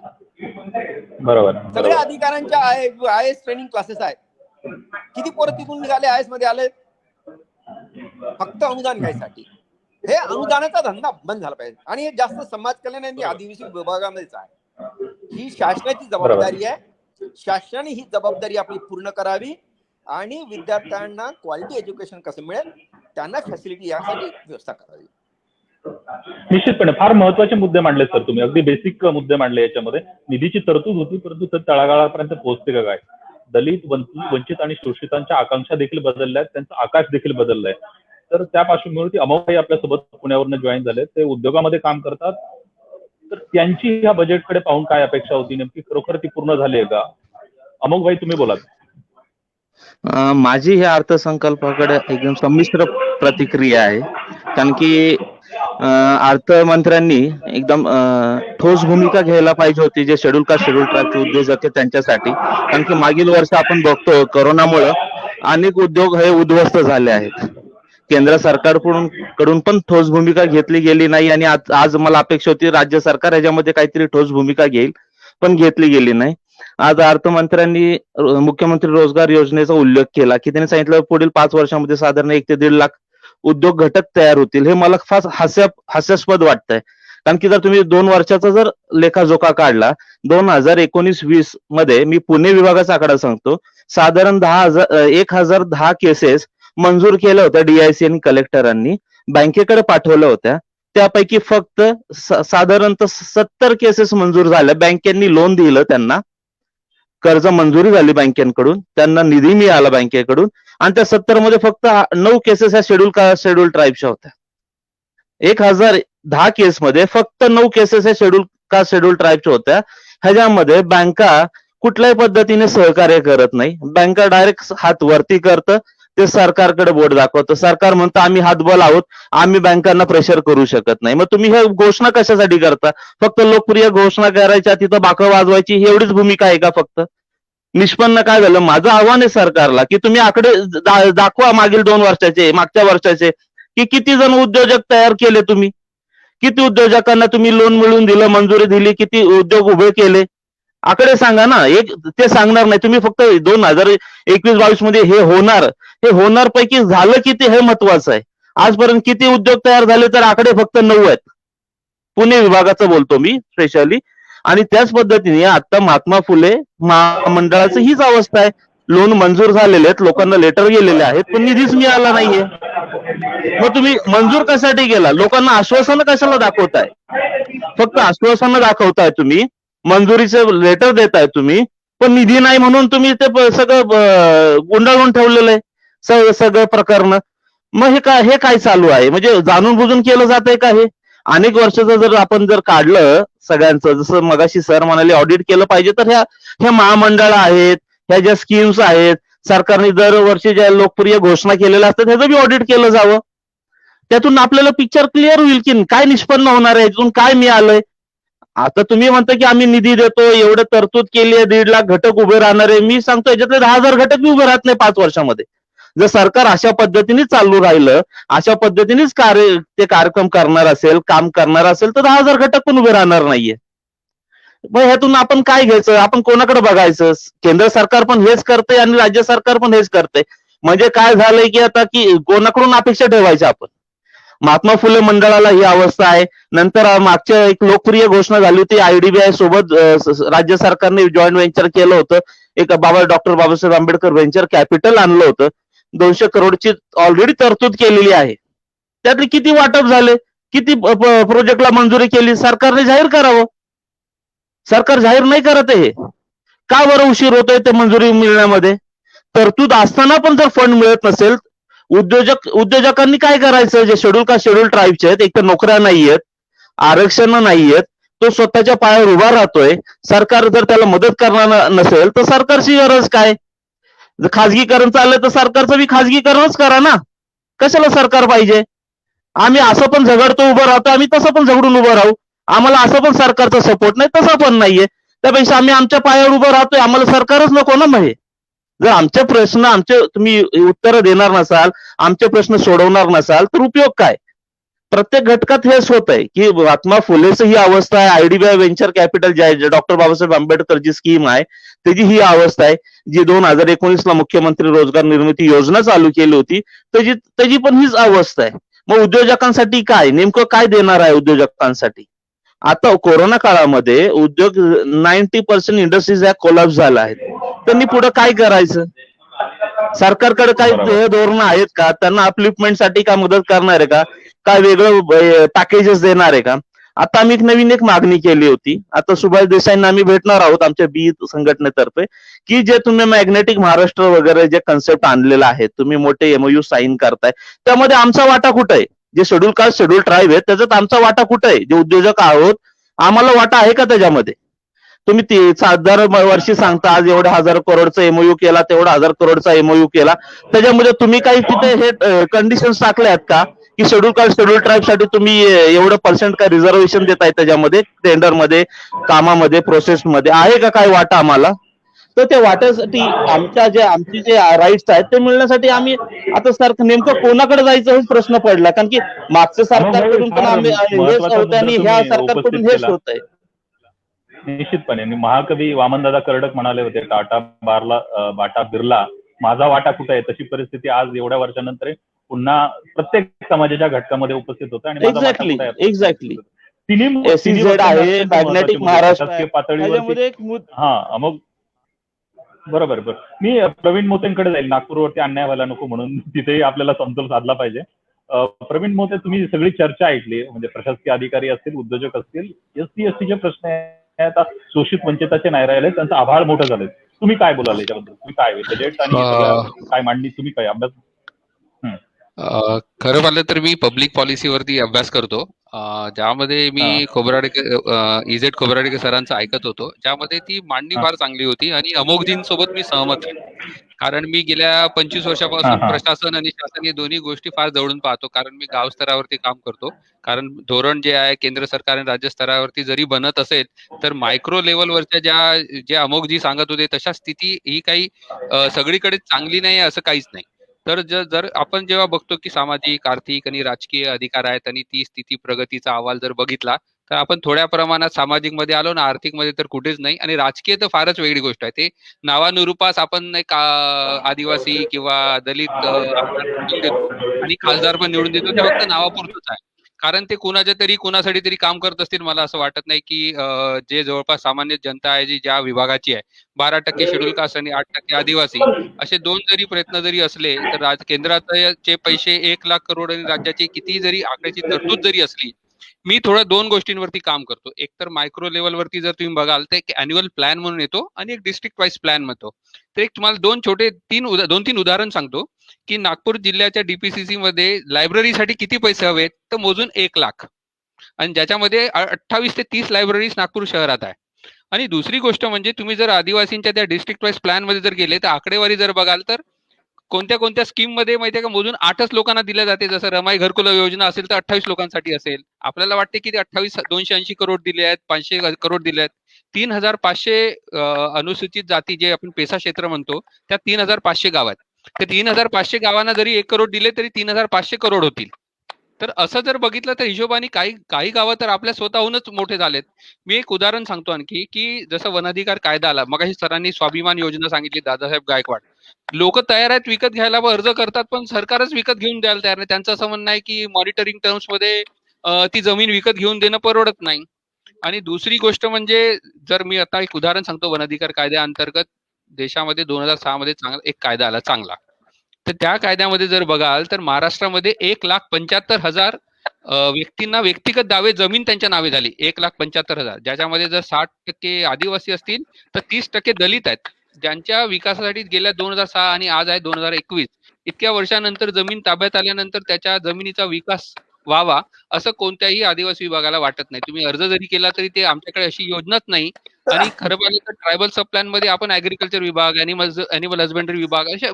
बरोबर. सगळ्या अधिकाऱ्यांच्या आय एस ट्रेनिंग क्लासेस आहेत. किती पोरं तिथून निघाले आय एस मध्ये आले? फक्त अनुदान घ्यायसाठी. हे अनुदानाचा धंदा बंद झाला पाहिजे. आणि हे जास्त समाज कल्याण आणि आदिवासी विभागामध्येच आहे. ही शासनाची जबाबदारी आहे. शासनाने ही जबाबदारी आपली पूर्ण करावी आणि विद्यार्थ्यांना क्वालिटी एज्युकेशन कसं मिळेल त्यांना फॅसिलिटी यासाठी व्यवस्था करावी. निश्चितपणे फार महत्वाचे मुद्दे मांडले सर तुम्ही. अगदी बेसिक मुद्दे मांडले. याच्यामध्ये निधीची तरतूद होती, परंतु ते तळागाळापर्यंत पोहोचते का काय? दलित, वंचित आणि शोषितांच्या आकांक्षा देखील बदलल्या आहेत, त्यांचं आकाश देखील बदललंय. तर त्या पार्श्वभूमीवरती अमोघ आपल्यासोबत पुण्यावरून जॉईन झाले. ते उद्योगामध्ये काम करतात. तर त्यांची ह्या बजेटकडे पाहून काय अपेक्षा होती, नेमकी खरोखर ती पूर्ण झाली आहे का? अमोघ भाई तुम्ही बोला. माझी ह्या अर्थसंकल्पाकडे एकदम संमिश्र प्रतिक्रिया आहे. कारण की अर्थमंत्र्यांनी एकदम ठोस भूमिका घ्यायला पाहिजे होती जे शेड्यूल कास्ट शेड्यूल ट्राईबचे उद्योजक आहेत त्यांच्यासाठी. कारण की मागील वर्ष आपण बघतो कोरोनामुळे अनेक उद्योग हे उद्ध्वस्त झाले आहेत. केंद्र सरकारकडून पण ठोस भूमिका घेतली गेली नाही आणि आज मला अपेक्षा होती राज्य सरकार याच्यामध्ये काहीतरी ठोस भूमिका घेईल, पण घेतली गेली नाही. आज अर्थमंत्र्यांनी मुख्यमंत्री रोजगार योजनेचा उल्लेख केला की त्यांनी सांगितलं पुढील 5 वर्षांमध्ये साधारण 1 ते 1.5 लाख उद्योग घटक तयार होतील. हे मला फार हास्यास्पद वाटतंय. कारण की जर तुम्ही 2 वर्षाचा जर लेखाजोखा काढला, 2019-20 मध्ये मी पुणे विभागाचा आकडा सांगतो, साधारण 1010 केसेस मंजूर केल्या होत्या DIC आणि कलेक्टरांनी, बँकेकडे पाठवल्या होत्या. त्यापैकी फक्त साधारणतः 70 केसेस मंजूर झाल्या. बँकेंनी लोन दिलं, त्यांना कर्ज मंजुरी झाली बँकेकडून, त्यांना निधी मिळाला बँकेकडून, आणि त्या 70 मध्ये फक्त 9 केसेस ह्या शेड्यूल ट्राईबच्या होत्या. 1010 केसमध्ये फक्त 9 केसेस ह्या शेड्यूल ट्राईबच्या होत्या. ह्याच्यामध्ये बँका कुठल्याही पद्धतीने सहकार्य करत नाही. बँका डायरेक्ट हात वरती करतं, ते सरकारकडे बोट दाखवतं. सरकार म्हणतं आम्ही हातबल आहोत, आम्ही बँकांना प्रेशर करू शकत नाही. मग तुम्ही हे घोषणा कशासाठी करता? फक्त लोकप्रिय घोषणा करायच्या, तिथं बाकं वाजवायची, ही एवढीच भूमिका आहे का फक्त? निष्पन्न काय झालं? माझं आव्हान आहे सरकारला की तुम्ही आकडे दाखवा मागील 2 वर्षाचे, मागच्या वर्षाचे, की किती जण उद्योजक तयार केले तुम्ही, किती उद्योजकांना तुम्ही लोन मिळवून दिलं, मंजुरी दिली, किती उद्योग उभे केले, आकडे सांगा ना. एक ते सांगणार नाही तुम्ही, फक्त 2021-22 मध्ये हे होणार पैकी झालं किती हे महत्वाचं आहे. आजपर्यंत किती उद्योग तयार झाले तर आकडे फक्त 9 आहेत. पुणे विभागाचं बोलतो मी स्पेशली. आणि त्याच पद्धतीने आता महात्मा फुले महामंडळाचं हीच अवस्था आहे. लोन मंजूर झालेले आहेत, लोकांना लेटर गेलेले आहेत, पण निधीच मिळाला नाहीये. मग तुम्ही मंजूर कशासाठी केला? लोकांना आश्वासनं कशाला दाखवताय? फक्त आश्वासनं दाखवताय तुम्ही, मंजुरीचं लेटर देताय तुम्ही, पण निधी नाही म्हणून तुम्ही ते सगळं गुंडाळून ठेवलेलं आहे सगळं प्रकरण. मग हे काय चालू आहे? म्हणजे जाणून बुजून केलं जातंय का हे? अनेक वर्षाचं जर आपण काढलं सगळ्यांचं, जसं मगाशी सर म्हणाले ऑडिट केलं पाहिजे, तर ह्या महामंडळ आहेत, ह्या ज्या स्कीम्स आहेत, सरकारने दरवर्षी ज्या लोकप्रिय घोषणा केलेल्या असतात ह्याचं बी ऑडिट केलं जावं. त्यातून आपल्याला पिक्चर क्लिअर होईल की काय निष्पन्न होणार आहे, यातून काय मिळालंय. आता तुम्ही म्हणता की आम्ही निधी देतो, एवढं तरतूद केली आहे, 1.5 लाख घटक उभे राहणार आहे. मी सांगतो याच्यातले 10,000 घटक बी उभे राहत नाही 5 वर्षामध्ये. जर सरकार अशा पद्धतीने चालू राहिलं, अशा पद्धतीनेच ते कार्यक्रम करणार असेल, काम करणार असेल, तर 10,000 घटक पण उभे राहणार नाहीये. मग ह्यातून आपण काय घ्यायचं? आपण कोणाकडे बघायचं? केंद्र सरकार पण हेच करते आणि राज्य सरकार पण हेच करते. म्हणजे काय झालंय की आता की कोणाकडून अपेक्षा ठेवायच्या आपण? महात्मा फुले मंडळाला ही अवस्था आहे. नंतर मागच्या एक लोकप्रिय घोषणा झाली होती, IDBI सोबत राज्य सरकारने जॉईंट व्हेंचर केलं होतं. एक doctor Babasaheb Ambedkar venture capital आणलं होतं. 200 करोडची ऑलरेडी तरतूद केलेली आहे. त्यातले किती वाटप झाले, किती प्रोजेक्टला मंजुरी केली, सरकारने जाहीर करावं. सरकार जाहीर नाही करत आहे. का बरं उशीर होतोय ते मंजुरी मिळण्यामध्ये? तरतूद असताना पण जर फंड मिळत नसेल, उद्योजकांनी काय करायचं? जे शेड्यूल ट्राईबचे आहेत, एक तर नोकऱ्या नाहीयेत, आरक्षण नाहीयेत, तो स्वतःच्या पायावर उभा राहतोय. सरकार जर त्याला मदत करणार नसेल तर सरकारची गरज काय? जर खाजगीकरण चाललंय तर सरकारचं बी खाजगीकरणच करा ना. कशाला सरकार पाहिजे? आम्ही असं पण झगडतो उभं राहतो, आम्ही तसं पण झगडून उभं राहू. आम्हाला असं पण सरकारचा सपोर्ट नाही, तसा पण नाहीये. त्यापेक्षा आम्ही आमच्या पायावर उभं राहतोय, आम्हाला सरकारच नको ना. मग जर आमचे प्रश्न तुम्ही उत्तरं देणार नसाल, आमचे प्रश्न सोडवणार नसाल, तर उपयोग काय? प्रत्येक घटकात हेच होत आहे की महात्मा फुलेचं ही अवस्था आहे. IDBI व्हेंचर कॅपिटल जे आहे, डॉक्टर बाबासाहेब आंबेडकर जी स्कीम आहे त्याची ही अवस्था आहे. जी 2019 ला मुख्यमंत्री रोजगार निर्मिती योजना चालू केली होती, त्याची पण हीच अवस्था आहे. मग उद्योजकांसाठी काय, नेमकं काय देणार आहे उद्योजकांसाठी? आता कोरोना काळामध्ये उद्योग 90% इंडस्ट्रीज ह्या कोलॅप्स झाल्या आहेत. त्यांनी पुढे काय करायचं? सरकारकडे काही धोरणं आहेत का? त्यांना अपलिफ्टमेंटसाठी काय मदत करणार आहे का? काय वेगळं पॅकेजेस देणार आहे का? आता आम्ही नवीन एक मागणी केली होती. आता सुभाष देसाईंना आम्ही भेटणार आहोत आमच्या बी संघटनेतर्फे, की जे तुम्ही मॅग्नेटिक महाराष्ट्र वगैरे जे कन्सेप्ट आणलेला आहे, तुम्ही मोठे MOU साईन करताय, त्यामध्ये आमचा वाटा कुठे आहे? जे शेड्यूल कास्ट शेड्यूल ट्राईब आहे त्याच्यात आमचा वाटा कुठे आहे? जे उद्योजक आहोत आम्हाला वाटा आहे का त्याच्यामध्ये? तुम्ही दर वर्षी सांगता आज एवढ्या 1,000 करोडचा MOU केला, तेवढा 1,000 करोडचा MOU केला. त्याच्यामध्ये तुम्ही काही तिथे हे कंडिशन्स टाकले आहेत का की शेड्यूल कास्ट शेड्यूल ट्राईब साठी तुम्ही एवढं पर्सेंट काय रिझर्वेशन देताय त्याच्यामध्ये, टेंडरमध्ये, कामामध्ये, प्रोसेसमध्ये आहे का काय वाटा आम्हाला? तर त्या वाट्यासाठी आमचे जे राईट्स आहेत ते मिळण्यासाठी आम्ही आता नेमकं कोणाकडे जायचं हे प्रश्न पडला. कारण की मागच्या सरकारकडून पण आम्ही हेच होत आणि ह्या सरकारकडून हेच होत आहे. निश्चितपणे महाकवी वामनदादा कर्डक म्हणाले होते, बाटा बिर्ला, माझा वाटा कुठे आहे? तशी परिस्थिती आज एवढ्या वर्षानंतर पुन्हा प्रत्येक समाजाच्या घटकामध्ये उपस्थित होत आहे. एक्झॅक्टली SEZ आहे, मॅग्नेटिक महाराष्ट्र पातळीवर. मग बरोबर. मी प्रवीण मोतेंकडे जाईल. नागपूरवरती अन्याय व्हायला नको म्हणून तिथेही आपल्याला समतोल साधला पाहिजे. प्रवीण मोते, तुम्ही सगळी चर्चा ऐकली, म्हणजे प्रशासकीय अधिकारी असतील, उद्योजक असतील, एसटी एसटीचे प्रश्न आहेत, शोषित वंचिताचे नाही राहिले, त्यांचं आभाळ मोठं झालंय. तुम्ही काय बोलाल याच्याबद्दल? तुम्ही काय बजेट आणि सगळ्या काय मांडणी, तुम्ही काय अभ्यास? खरं पाहिलं तर मी पब्लिक पॉलिसीवरती अभ्यास करतो, ज्यामध्ये मी इझेड खोबराडेकर सरांचं ऐकत होतो, ज्यामध्ये ती मांडणी फार चांगली होती आणि अमोघजींसोबत मी सहमत आहे. कारण मी गेल्या 25 वर्षापासून प्रशासन आणि शासन हे दोन्ही गोष्टी फार जवळून पाहतो, कारण मी गाव स्तरावरती काम करतो. कारण धोरण जे आहे केंद्र सरकार आणि राज्य स्तरावरती जरी बनत असेल, तर मायक्रो लेवलवरच्या जे अमोघजी सांगत होते तशा स्थिती ही काही सगळीकडे चांगली नाही असं काहीच नाही. तर जर आपण जेव्हा बघतो की सामाजिक, आर्थिक आणि राजकीय अधिकार आहेत आणि ती स्थिती प्रगतीचा अहवाल जर बघितला, तर आपण थोड्या प्रमाणात सामाजिक मध्ये आलो ना, आर्थिक मध्ये तर कुठेच नाही, आणि राजकीय तर फारच वेगळी गोष्ट आहे. ते नावानुरूपास आपण एक आदिवासी किंवा दलित आमदार निवडून देतो आणि खासदार पण निवडून देतो, ते फक्त नावापुरतच आहे. कारण ते कुणासाठी तरी काम करत असतील. मला असं वाटत नाही की जे जवळपास सामान्य जनता आहे, जी ज्या विभागाची आहे, 12% शेड्यूल कास्ट आणि 8% आदिवासी, असे दोन जरी प्रयत्न जरी असले, तर केंद्राचे पैसे 1,00,000 करोड आणि राज्याची किती जरी आकड्याची तरतूद जरी असली, मी थोड्या दोन गोष्टींवरती काम करतो. एक तर मायक्रो लेवलवरती जर तुम्ही बघाल तर एक अॅन्युअल प्लॅन म्हणून येतो आणि एक डिस्ट्रिक्ट वाईज प्लॅन म्हणतो. तर एक तुम्हाला दोन तीन उदाहरण सांगतो की नागपूर जिल्ह्याच्या डीपीसीसी मध्ये लायब्ररीसाठी किती पैसे हवेत, तर मोजून 1,00,000, आणि ज्याच्यामध्ये 28 ते 30 लायब्ररीज नागपूर शहरात आहे. आणि दुसरी गोष्ट म्हणजे तुम्ही जर आदिवासींच्या त्या डिस्ट्रिक्ट वाईज प्लॅन मध्ये जर गेले, तर आकडेवारी जर बघाल तर कोणत्या स्कीम मध्ये माहितीये का, मोजून 8च लोकांना दिल्या जाते. जसं रमाई घरकुल योजना असेल तर 28 लोकांसाठी असेल. आपल्याला वाटते की ते 280 करोड दिले आहेत, 500 करोड दिले आहेत. 3,500 अनुसूचित जाती, जे आपण पेसा क्षेत्र म्हणतो, त्या 3,500 गाव आहेत. ते 3,500 गावांना जरी 1 करोड दिले तरी 3,500 करोड होतील. तर असं जर बघितलं तर हिशोबाने काही गावं तर आपल्या स्वतःहूनच मोठे झालेत. मी एक उदाहरण सांगतो आणखी, की जसं वनाधिकार कायदा आला, मगाशी सरांनी स्वाभिमान योजना सांगितली, दादासाहेब गायकवाड. लोक तयार आहेत विकत घ्यायला व अर्ज करतात, पण सरकारच विकत घेऊन द्यायला तयार नाही. त्यांचं असं म्हणणं आहे की मॉनिटरिंग टर्म्स मध्ये ती जमीन विकत घेऊन देणं परवडत नाही. आणि दुसरी गोष्ट म्हणजे, जर मी आता एक उदाहरण सांगतो, वनाधिकार कायद्याअंतर्गत देशामध्ये 2006 मध्ये एक कायदा आला चांगला. तर त्या कायद्यामध्ये जर बघाल तर महाराष्ट्रामध्ये 1,75,000 व्यक्तींना व्यक्तिगत दावे जमीन त्यांच्या नावे झाली. 1,75,000, ज्याच्यामध्ये जर 60% आदिवासी असतील तर 30% दलित आहेत, ज्यांच्या विकासासाठी गेल्या 2006 आणि आज आहे 2021, इतक्या वर्षानंतर जमीन ताब्यात आल्यानंतर त्याच्या जमिनीचा विकास व्हावा असं कोणत्याही आदिवासी विभागाला वाटत नाही. तुम्ही अर्ज जरी केला तरी ते आमच्याकडे अशी योजनाच नाही. आणि खरं पाहिलं तर ट्रायबल सब प्लॅन मध्ये आपण ऍग्रिकल्चर विभाग, अॅनिमल हजबंडरी विभाग, अशा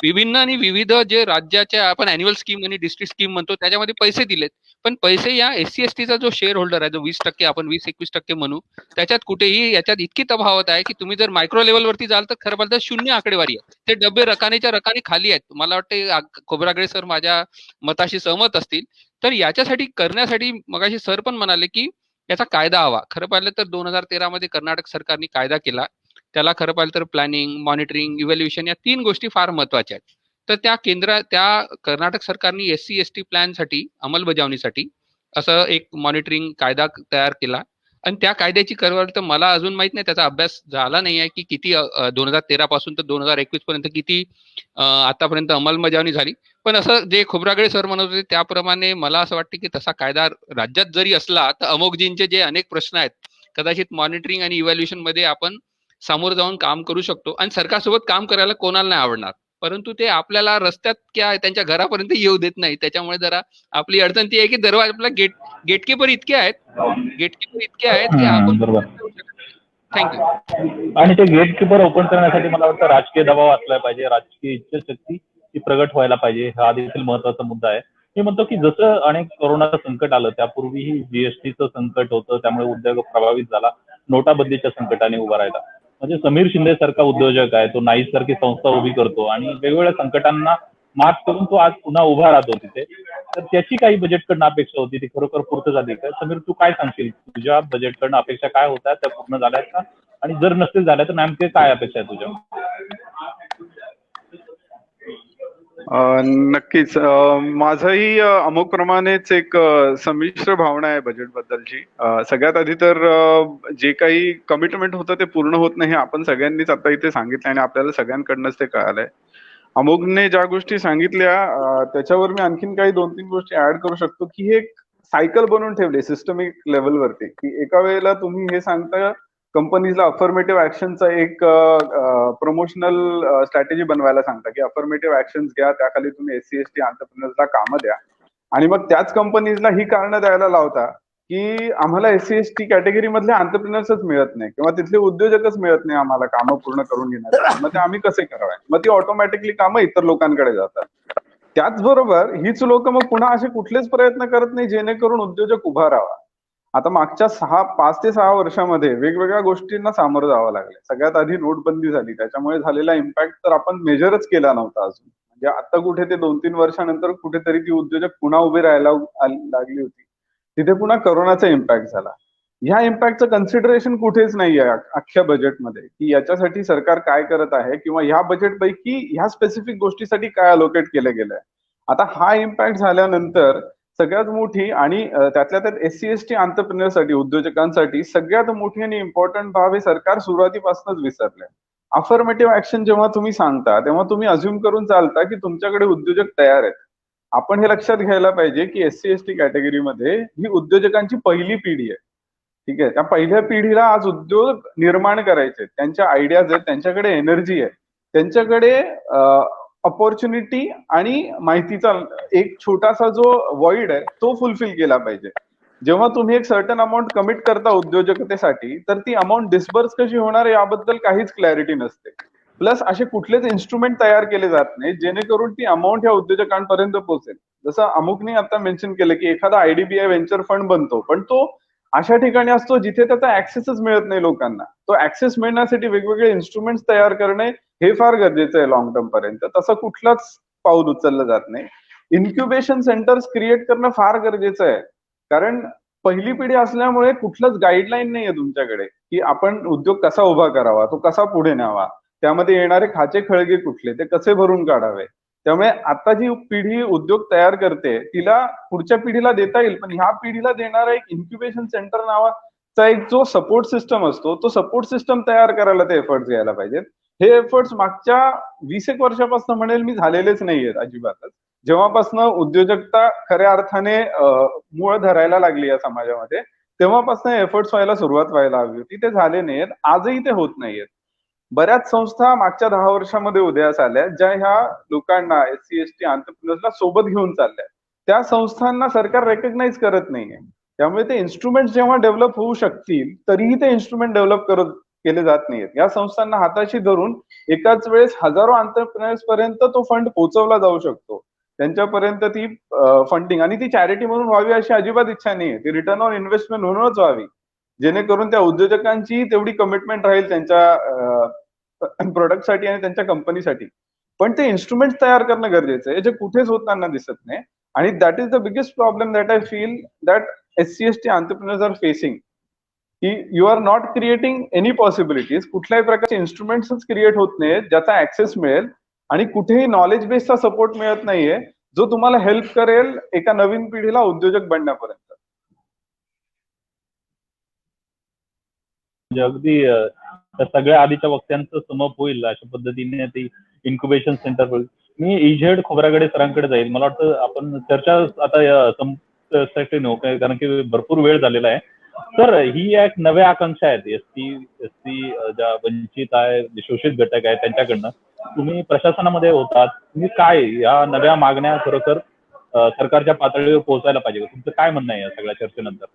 विभिन्न आणि विविध जे राज्याच्या आपण अॅन्युअल स्कीम आणि डिस्ट्रिक्ट स्कीम म्हणतो त्याच्यामध्ये पैसे दिलेत. पण पैसे या SC STचा जो शेअर होल्डर आहे, जो 20%, आपण 20-21% म्हणू, त्याच्यात कुठेही याच्यात इतकी तफावत आहे की तुम्ही जर मायक्रो लेवलवरती जाल तर खरं पाहिलं तर शून्य आकडेवारी आहे. ते डबे रकानेच्या रकाने खाली आहेत. मला वाटतं खोब्रागडे सर माझ्या मताशी सहमत असतील. तर याच्यासाठी करण्यासाठी मगाशी सर पण म्हणाले की याचा कायदा हवा. खरं पाहिलं तर 2013 मध्ये कर्नाटक सरकारने कायदा केला. त्याला खरं पाहिलं तर प्लॅनिंग, मॉनिटरिंग, इव्हॅल्युएशन या 3 गोष्टी फार महत्वाच्या आहेत. तर त्या कर्नाटक सरकारने SC ST प्लॅनसाठी अंमलबजावणीसाठी असं एक मॉनिटरिंग कायदा तयार केला. आणि त्या कायद्याची खरं तर मला अजून माहित नाही, त्याचा अभ्यास झाला नाही आहे की किती 2013 पासून तर 2021 पर्यंत किती आतापर्यंत अंमलबजावणी झाली. पण असं जे खोब्रागडे सर म्हणत होते त्याप्रमाणे मला असं वाटतं की तसा कायदा राज्यात जरी असला तर अमोघजींचे जे अनेक प्रश्न आहेत, कदाचित मॉनिटरिंग आणि इव्हॅल्युएशन मध्ये आपण सामोरं जाऊन काम करू शकतो. आणि सरकारसोबत काम करायला कोणाला नाही आवडणार, परंतु ते आपल्याला रस्त्यात किंवा त्यांच्या घरापर्यंत येऊ देत नाही. त्याच्यामुळे जरा आपली अडचण ती आहे की दरवाजा आपला गेटकीपर इतके आहेत की आपण थँक्यू. आणि ते गेटकीपर ओपन करण्यासाठी मला वाटतं राजकीय दबाव असला पाहिजे, राजकीय इच्छाशक्ती ही प्रगट व्हायला पाहिजे. हा देखील महत्वाचा मुद्दा आहे. मी म्हणतो की जसं अनेक कोरोनाचं संकट आलं, त्यापूर्वीही GSTचं संकट होतं, त्यामुळे उद्योग प्रभावित झाला. नोटाबंदीच्या संकटाने उभा राहिला. म्हणजे समीर शिंदे सारखा उद्योजक आहे, तो नाईस सारखी संस्था उभी करतो आणि वेगवेगळ्या संकटांना मात करून तो आज पुन्हा उभा राहतो तिथे. तर त्याची काही बजेटकडनं अपेक्षा होती, ती खरोखर पूर्ण झाली का? समीर, तू काय सांगशील? तुझ्या बजेटकडनं अपेक्षा काय होत्या, त्या पूर्ण झाल्यात का? आणि जर नसतील झाल्या तर नेमके काय अपेक्षा आहे तुझ्या? नक्कीच. माझंही अमुकप्रमाणेच एक संमिश्र भावना आहे बजेट बद्दलची. सगळ्यात आधी तर जे काही कमिटमेंट होतं ते पूर्ण होत नाही, आपण सगळ्यांनीच आता इथे सांगितलं आणि आपल्याला सगळ्यांकडनंच ते कळालंय. अमोघने ज्या गोष्टी सांगितल्या त्याच्यावर मी आणखीन काही 2-3 गोष्टी ऍड करू शकतो, की हे एक सायकल बनवून ठेवली सिस्टमिक लेवलवरती, की एका वेळेला तुम्ही हे सांगता कंपनीजला अफर्मेटिव्ह ऍक्शनचा एक प्रमोशनल स्ट्रॅटेजी बनवायला सांगता, की अफर्मेटिव्ह ऍक्शन्स घ्या, त्याखाली तुम्ही एससी एसटी एंटरप्रेन्योर्सला कामं द्या, आणि मग त्याच कंपनीजला ही कारणं द्यायला लावता की आम्हाला एससी एसटी कॅटेगरी मधले एंटरप्रेन्योर्सच मिळत नाही किंवा तिथले उद्योजकच मिळत नाही आम्हाला कामं पूर्ण करून घेण्यासाठी, मग ते आम्ही कसे करावे, मग ती ऑटोमॅटिकली कामं इतर लोकांकडे जातात. त्याचबरोबर हीच लोक मग पुन्हा असे कुठलेच प्रयत्न करत नाही जेणेकरून उद्योजक उभा राहावा. आता मागच्या 5 ते 6 वर्षामध्ये वेगवेगळ्या गोष्टींना सामोरं जावं लागलं. सगळ्यात आधी नोटबंदी झाली, त्याच्यामुळे झालेला इम्पॅक्ट तर आपण मेजरच केला नव्हता अजून. म्हणजे आता कुठे ते 2-3 वर्षानंतर कुठेतरी ती उद्योजक पुन्हा उभी राहायला लागली होती. तिथे पुन्हा करोनाचा इम्पॅक्ट झाला. ह्या इम्पॅक्टचं कन्सिडरेशन कुठेच नाहीये अख्ख्या बजेटमध्ये, की याच्यासाठी सरकार काय करत आहे किंवा ह्या बजेटपैकी ह्या स्पेसिफिक गोष्टीसाठी काय अलोकेट केलं गेलंय. आता हा इम्पॅक्ट झाल्यानंतर सगळ्यात मोठी आणि त्यातल्या त्यात एससी एसटी एंटरप्रेन्योरसाठी उद्योजकांसाठी सगळ्यात मोठी आणि इम्पॉर्टंट बाब हे सरकार सुरुवातीपासूनच विसरलंय. अफर्मेटिव्ह ऍक्शन जेव्हा तुम्ही सांगता तेव्हा तुम्ही अज्युम करून चालता की तुमच्याकडे उद्योजक तयार आहेत. आपण हे लक्षात घ्यायला पाहिजे की एससी एसटी कॅटेगरीमध्ये ही उद्योजकांची पहिली पिढी आहे. ठीक आहे, त्या पहिल्या पिढीला आज उद्योग निर्माण करायचे, त्यांच्या आयडियाज आहेत, त्यांच्याकडे एनर्जी आहे, त्यांच्याकडे ऑपॉर्च्युनिटी आणि माहितीचा एक छोटासा जो वॉइड आहे तो फुलफिल केला पाहिजे. जेव्हा तुम्ही एक सर्टन अमाऊंट कमिट करता उद्योजकतेसाठी तर ती अमाऊंट डिस्बर्स कशी होणार याबद्दल काहीच क्लॅरिटी नसते. प्लस असे कुठलेच इन्स्ट्रुमेंट तयार केले जात नाही जेणेकरून ती अमाऊंट ह्या उद्योजकांपर्यंत पोहोचेल. जसं अमुकने आता मेन्शन केलं की एखादा आयडीबीआय व्हेंचर फंड बनतो, पण तो अशा ठिकाणी असतो जिथे त्याचा ऍक्सेसच मिळत नाही लोकांना. तो ऍक्सेस मिळण्यासाठी वेगवेगळे इन्स्ट्रुमेंट्स तयार करणे हे फार गरजेचं आहे लॉंग टर्म पर्यंत. तसं कुठलाच पाऊल उचललं जात नाही. इन्क्युबेशन सेंटर्स क्रिएट करणं फार गरजेचं आहे, कारण पहिली पिढी असल्यामुळे कुठलंच गाईडलाईन नाहीये तुमच्याकडे की आपण उद्योग कसा उभा करावा, तो कसा पुढे न्यावा, त्यामध्ये येणारे खाचे खळगे कुठले, ते कसे भरून काढावे. त्यामुळे आता जी पिढी उद्योग तयार करते तिला पुढच्या पिढीला देता येईल, पण ह्या पिढीला देणारा एक इन्क्युबेशन सेंटर नावाचा एक जो सपोर्ट सिस्टम असतो तो सपोर्ट सिस्टम तयार करायला ते एफर्ट्स घ्यायला पाहिजेत. हे एफर्ट्स मागच्या 20 वर्षापासून म्हणेल मी झालेलेच नाहीयेत अजिबातच. जेव्हापासून उद्योजकता खऱ्या अर्थाने मूळ धरायला लागली या समाजामध्ये तेव्हापासून एफर्ट्स व्हायला सुरुवात व्हायला हवी होती. ते झाले नाहीयेत, आजही ते होत नाहीयेत. बऱ्याच संस्था मागच्या 10 वर्षामध्ये उदयास आल्या ज्या ह्या लोकांना एससी एसटी एंटरप्रेन्योर्सला सोबत घेऊन चालल्या. त्या संस्थांना सरकार रेकग्नाइज करत नाहीये. त्यामुळे ते इन्स्ट्रुमेंट जेव्हा डेव्हलप होऊ शकतील तरीही ते इन्स्ट्रुमेंट डेव्हलप केले जात नाहीयेत. या संस्थांना हाताशी धरून एकाच वेळेस हजारो एंटरप्रेन्योर्स पर्यंत तो फंड पोहोचवला जाऊ शकतो. त्यांच्यापर्यंत ती फंडिंग आणि ती चॅरिटी म्हणून व्हावी अशी अजिबात इच्छा नाहीये. ती रिटर्न ऑन इन्व्हेस्टमेंट म्हणूनच व्हावी, जेणेकरून त्या उद्योजकांची तेवढी कमिटमेंट राहील त्यांच्या प्रोडक्टसाठी आणि त्यांच्या कंपनीसाठी. पण ते इन्स्ट्रुमेंट तयार करणं गरजेचं आहे जे कुठेच होताना दिसत नाही. आणि that is the biggest problem that I feel that SC ST entrepreneurs are facing, की you are not creating any possibilities. कुठल्याही प्रकारचे इन्स्ट्रुमेंट्सच क्रिएट होत नाहीत ज्याचा ऍक्सेस मिळेल आणि कुठेही नॉलेज बेसचा सपोर्ट मिळत नाहीये जो तुम्हाला हेल्प करेल एका नवीन पिढीला उद्योजक बनण्यापर्यंत. म्हणजे अगदी त्या सगळ्या आधीच्या वक्त्यांचं समप होईल अशा पद्धतीने ती इन्क्युबेशन सेंटर होईल. मी इझेड खोब्रागडे सरांकडे जाईल. मला वाटतं आपण चर्चा आता संपण्यासाठी नको, कारण की भरपूर वेळ झालेला आहे. तर ही एक नव्या आकांक्षा आहेत एससी ज्या वंचित आहे, शोषित घटक आहेत त्यांच्याकडनं. तुम्ही प्रशासनामध्ये होतात, तुम्ही काय या नव्या मागण्या खरोखर सरकारच्या पातळीवर पोहोचायला पाहिजे, तुमचं काय म्हणणं आहे या सगळ्या चर्चेनंतर?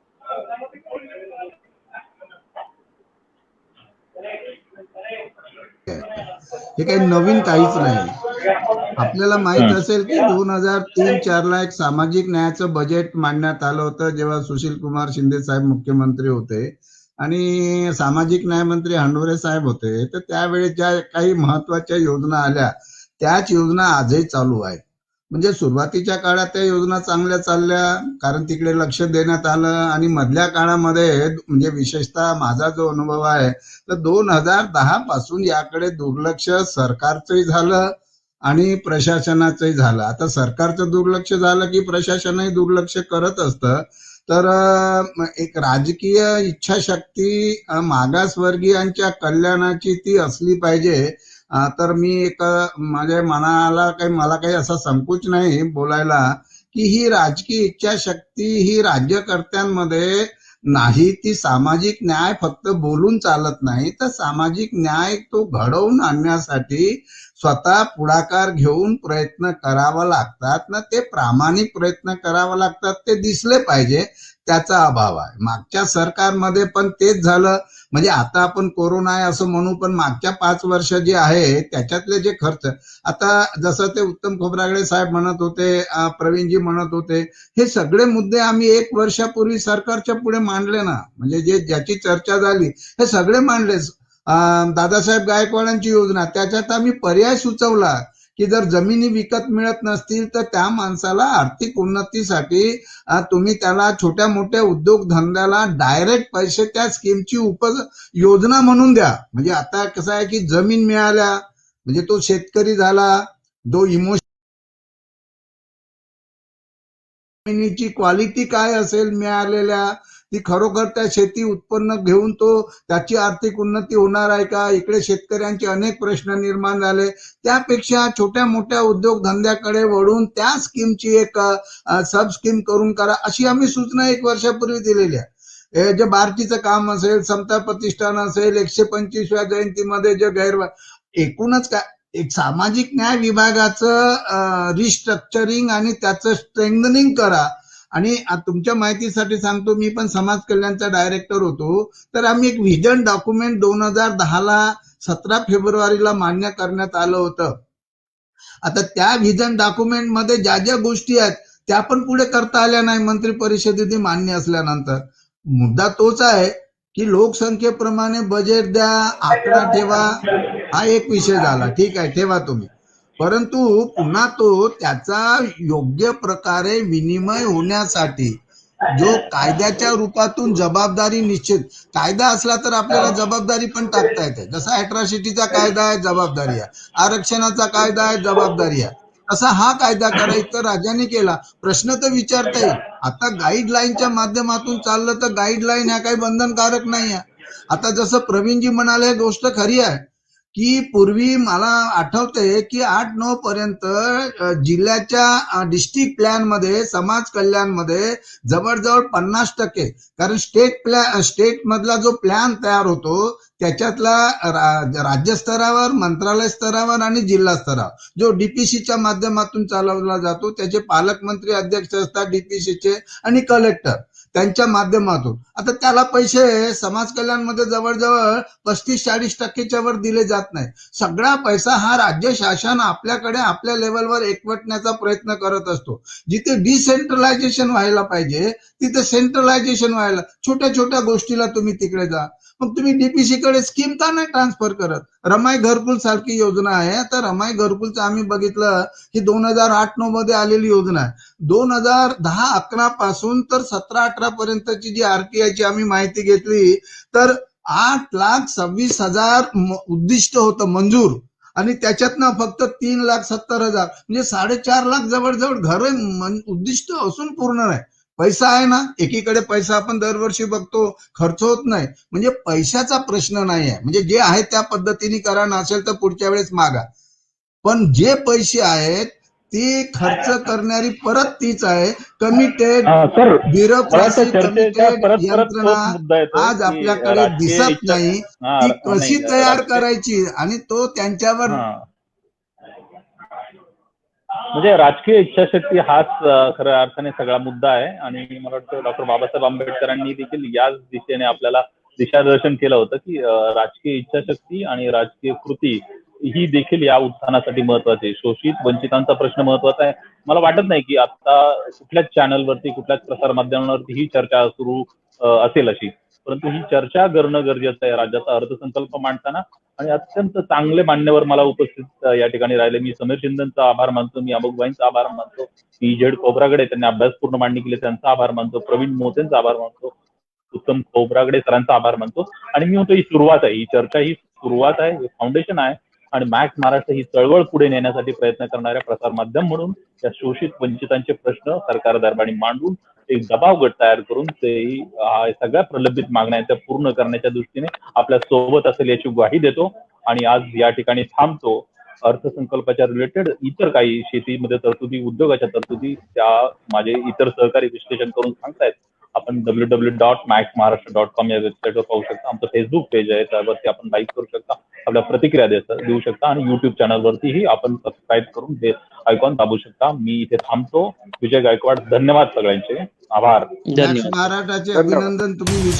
हे काही नवीन काहीच नाही. आपल्याला माहित असेल की 2003-4 ला एक सामाजिक न्यायाचं बजेट मांडण्यात आलं होतं जेव्हा सुशील कुमार शिंदे साहेब मुख्यमंत्री होते आणि सामाजिक न्याय मंत्री हंडोरे साहेब होते. तर त्यावेळेस ज्या काही महत्वाच्या योजना आल्या त्याच योजना आजही चालू आहेत. म्हणजे सुरुवातीच्या काळात त्या योजना चांगल्या चालल्या कारण तिकडे लक्ष देण्यात आलं आणि मधल्या काळामध्ये म्हणजे विशेषतः माझा जो अनुभव आहे तर 2010 पासून याकडे दुर्लक्ष सरकारचंही झालं आणि प्रशासनाचंही झालं. आता सरकारचं दुर्लक्ष झालं की प्रशासनही दुर्लक्ष करत असतं. तर एक राजकीय इच्छाशक्ती मागासवर्गीयांच्या कल्याणाची ती असली पाहिजे तर मी एक माझ्या मला काही असा संकोच नाही बोलायला की ही राजकीय इच्छाशक्ती ही राज्यकर्त्यांमध्ये नाही, ती सामाजिक न्याय फक्त बोलून चालत नाही, तर सामाजिक न्याय तो घडवून आणण्यासाठी स्वतः पुढाकार घेऊन प्रयत्न करावा लागतात ना, ते प्रामाणिक प्रयत्न करावा लागतात, ते दिसले पाहिजे. त्याचा अभाव आहे. मागच्या सरकारमध्ये पण तेच झालं. म्हणजे आता आपण कोरोना आहे असं म्हणू, पण मागच्या 5 वर्ष जे आहे त्याच्यातले जे खर्च, आता जसं ते उत्तम खोब्रागडे साहेब म्हणत होते, प्रवीणजी म्हणत होते, हे सगळे मुद्दे आम्ही 1 वर्षापूर्वी सरकारच्या पुढे मांडले ना. म्हणजे ज्याची चर्चा झाली हे सगळे मांडले. दादासाहेब गायकवाडांची योजना, त्याच्यात आम्ही पर्याय सुचवला की जर जमिनी विकत मिळत नसतील तर त्या माणसाला आर्थिक उन्नतीसाठी तुम्ही त्याला छोट्या मोठ्या उद्योगधंद्याला डायरेक्ट पैसे त्या स्कीमची योजना म्हणून द्या. म्हणजे आता कसं आहे की जमीन मिळाल्या म्हणजे तो शेतकरी झाला, जो जमिनीची क्वालिटी काय असेल मिळालेल्या, ती खरोखर त्या शेती उत्पन्न घेऊन तो त्याची आर्थिक उन्नती होणार आहे का? इकडे शेतकऱ्यांचे अनेक प्रश्न निर्माण झाले. त्यापेक्षा छोट्या मोठ्या उद्योगधंद्याकडे वळून त्या स्कीमची एक सब स्कीम करून करा, अशी आम्ही सूचना 1 वर्षापूर्वी दिलेली आहे. जे बार्टीचं काम असेल, समता प्रतिष्ठान असेल, 125व्या जयंतीमध्ये जे एकूणच काय एक सामाजिक न्याय विभागाचं रिस्ट्रक्चरिंग आणि त्याचं स्ट्रेंथनिंग करा. आणि तुमच्या माहितीसाठी सांगतो, मी पण समाज कल्याणचा डायरेक्टर होतो, तर आम्ही एक व्हिजन डॉक्युमेंट 2010ला 17 फेब्रुवारीला मान्य करण्यात आलं होतं. आता त्या व्हिजन डॉक्युमेंट मध्ये ज्या ज्या गोष्टी आहेत त्या पण पुढे करता आल्या नाही मंत्री परिषदेने मान्य असल्यानंतर. मुद्दा तोच आहे की लोकसंख्येप्रमाणे बजेट द्या, आकडा ठेवा, हा एक विषय झाला. ठीक आहे, ठेवा तुम्ही, परंतु पुन्हा तो त्याचा योग्य प्रकारे विनिमय होण्यासाठी जो कायद्याच्या रूपातून जबाबदारी निश्चित, कायदा असला तर आपल्याला जबाबदारी पण टाकता येते. जसा अॅट्रॉसिटीचा कायदा आहे, जबाबदारी आहे. आरक्षणाचा कायदा आहे, जबाबदारी आहे. असा हा कायदा करायचा राज्याने केला. प्रश्न तर विचारता येईल. आता गाईडलाईनच्या माध्यमातून चाललं तर गाईडलाईन ह्या काही बंधनकारक नाही आहे. आता जसं प्रवीणजी म्हणाले, गोष्ट खरी आहे की पूर्वी मला आठवते की 8-9 पर्यंत जिल्ह्याच्या डिस्ट्रिक्ट प्लॅन मध्ये, समाज कल्याण मध्ये जवळजवळ 50%, कारण स्टेट मधला जो प्लॅन तयार होतो त्याच्यातला राज्य स्तरावर, मंत्रालय स्तरावर आणि जिल्हा स्तरावर जो डीपीसीच्या माध्यमातून चालवला जातो, त्याचे पालकमंत्री अध्यक्ष असतात डीपीसीचे आणि कलेक्टर त्यांच्या माध्यमातून. आता त्याला पैसे समाज कल्याण मध्ये जवळजवळ 35-40%च्या वर दिले जात नाही. सगळा पैसा हा राज्य शासन आपल्याकडे आपल्या लेवलवर एकवटण्याचा प्रयत्न करत असतो. जिथे डिसेंट्रलायझेशन व्हायला पाहिजे तिथे सेंट्रलायझेशन व्हायला, छोट्या छोट्या गोष्टीला तुम्ही तिकडे जा. मग तुम्ही डीपीसी कडे स्कीम का नाही ट्रान्सफर करत? रमाई घरकुल सारखी योजना आहे. आता रमाई घरकुलचं आम्ही बघितलं की 2008-9 मध्ये आलेली योजना आहे. 2010-11 पासून तर 17-18 पर्यंतची जी आरटीआयची आम्ही माहिती घेतली तर 8,26,000 उद्दिष्ट होतं मंजूर, आणि त्याच्यातनं फक्त 3,70,000 म्हणजे 4.5 लाख जवळजवळ घर उद्दिष्ट असून पूर्ण नाही. पैसा आहे ना, एकीकडे पैसा आपण दरवर्षी बघतो खर्च होत नाही. म्हणजे पैशाचा प्रश्न नाही आहे. म्हणजे जे आहे त्या पद्धतीने करा, नसेल तर पुढच्या वेळेस मागा. पण जे पैसे आहेत ते खर्च करणारी परत तीच आहे, कमिटेड सर, ब्युरोक्रेसी, कमिटेड परत यंत्रणा तोच मुद्दा येतोय आज की आपल्याकडे राजकीय दिसत इच्छा, नाही. ती कशी नाही, तयार राजकीय, करायची आणि तो त्यांच्यावर म्हणजे राजकीय इच्छाशक्ती हाच खऱ्या अर्थाने सगळा मुद्दा आहे. आणि मला वाटतं डॉक्टर बाबासाहेब आंबेडकरांनी देखील याच दिशेने आपल्याला दिशादर्शन केलं होतं की राजकीय इच्छाशक्ती आणि राजकीय कृती ही देखील या उत्थानासाठी महत्वाची आहे. शोषित वंचितांचा प्रश्न महत्वाचा आहे. मला वाटत नाही की आता कुठल्याच चॅनलवरती, कुठल्याच प्रसार माध्यमांवरती ही चर्चा सुरू असेल अशी, परंतु ही चर्चा करणं गरजेचं आहे राज्याचा अर्थसंकल्प मांडताना. आणि अत्यंत चांगले मान्यवर मला उपस्थित या ठिकाणी राहिले. मी समीर शिंदेचा आभार मानतो, मी अमोघबाईंचा आभार मानतो, इजेड खोब्रागडे त्यांनी अभ्यासपूर्ण मांडणी केली त्यांचा आभार मानतो, प्रवीण मोतेंचा आभार मानतो, उत्तम खोब्रागडे सरांचा आभार मानतो. आणि मी म्हणतो ही सुरुवात आहे, ही चर्चा ही सुरुवात आहे, हे फाउंडेशन आहे. आणि मॅक्स महाराष्ट्र ही चळवळ पुढे नेण्यासाठी प्रयत्न करणाऱ्या प्रसार माध्यम म्हणून या शोषित वंचितांचे प्रश्न सरकार दरबारी मांडून एक दबाव गट तयार करून ते सगळ्या प्रलंबित मागण्या त्या पूर्ण करण्याच्या दृष्टीने आपल्या सोबत असेल याची ग्वाही देतो आणि आज या ठिकाणी थांबतो. अर्थसंकल्पाच्या रिलेटेड इतर काही शेतीमध्ये तरतुदी, उद्योगाच्या तरतुदी त्या माझे इतर सहकारी विश्लेषण करून सांगतायत. आपण www.maxmaharashtra.com या वेबसाईटवर पाहू शकता. आमचं फेसबुक पेज आहे, त्यावरती आपण लाईक करू शकता, आपल्या प्रतिक्रिया देऊ शकता आणि युट्यूब चॅनलवरतीही आपण सबस्क्राईब करून आयकॉन दाबू शकता. मी इथे थांबतो. विजय गायकवाड, धन्यवाद सगळ्यांचे, आभार. मॅक्स महाराष्ट्राचे अभिनंदन. तुम्ही